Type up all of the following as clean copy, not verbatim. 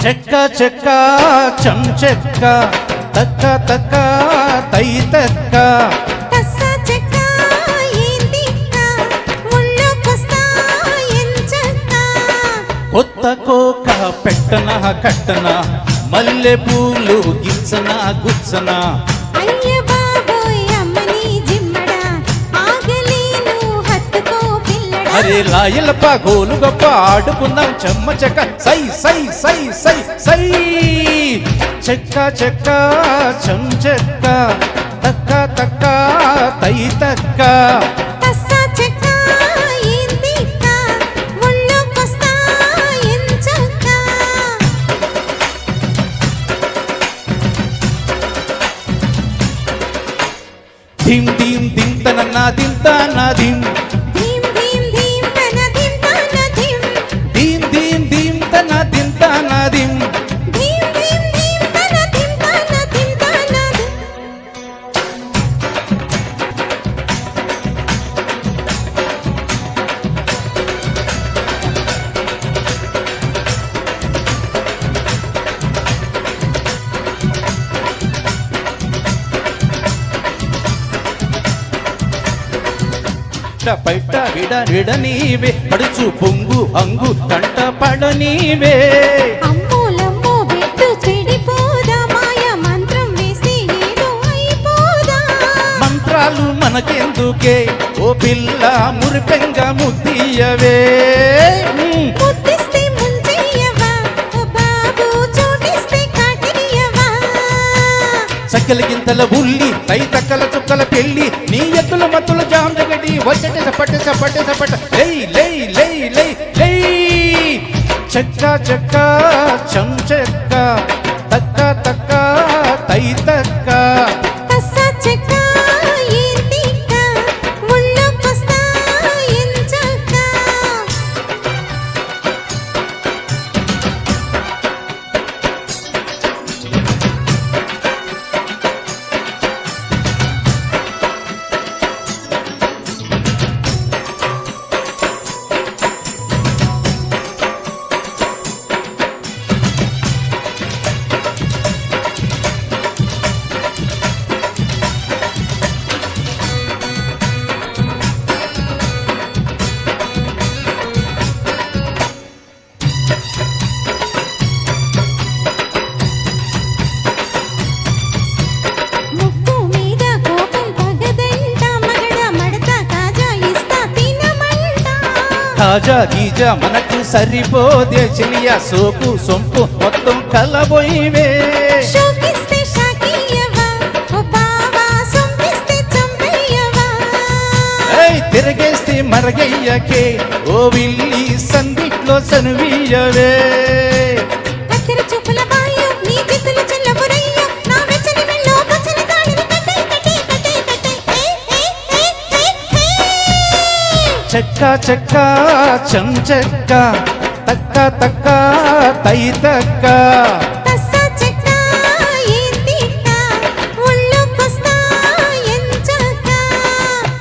చెక్క చెక్క చం చెక్క తక్క తక్క తై తక్క కొత్త కోక పెట్టన కట్టన మల్లె పూలు గిచ్చన గుచ్చన అరే లాయలప్ప గోలు గొప్ప ఆడుకుందాం చెమ్మ చెక్క సై సై సై సై సై చెక్క చెక్క చం చెక్క తక్క తక్క తై తక్క ధిం ధిం ధిం తనన్నా ధిం తన ధిం ధిం ధిం ధిం తన ధిం తన ధిం ధిం ధిం ధిం తన ధిం తన ధిం ధిం ధిం ధిం తన ధిం తన ధిం తన పైట విడ విడ నీవే పడుచు పొంగు అంగు కంట పడ నీవే అమ్మోలమ్మో బిడ్డు చెడిపోదా మాయ మంత్రం వేసి ఏదో అయిపోదా మంత్రాలు మనకెందుకే ఓ పిల్ల మురిపెంగ ముద్దియవే ముద్దిస్తే ముంచెయ్యవా ఓ బాబు చోటిస్తే కాటియవా సకల గింతల ఉల్లి తై తక్కల చుక్కల పెళ్లి నీ ఎత్తుల మత్తుల జామ్ జగడి వచ్చట సపట సపట సపట లై లై లై లై లై చెక్క చెక్క చం చెక్క తక్క తక్క తై తక్క చెక్క ఏంటిక్క ముళ్ళకొస్తా ఎంచక్క తాజా గీజా మనకు సరిపోదే చిలియా సోకు సొంపు మొత్తం కలబోయివే తిరగేస్తే మరగయ్యకే ఓ విల్లి సందిట్లో సనువీయవే చెక్క చెక్క చం చెక్క తక్క తక్క తై తక్క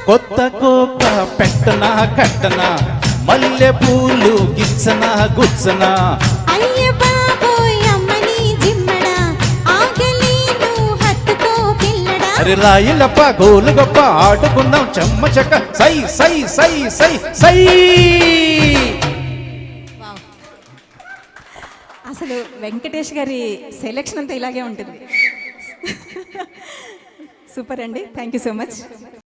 కొత్త కోక పెట్టన కట్టన మల్లె పూలు గిచ్చన గుచ్చన అరే రాయిలప్ప గోలు గొప్ప ఆడుకుందాం చెమ్మ చెక్క సై సై సై సై సై. అసలు వెంకటేష్ గారి సెలెక్షన్ అంతా ఇలాగే ఉంటుంది. సూపర్ అండి, థ్యాంక్ యూ సో మచ్.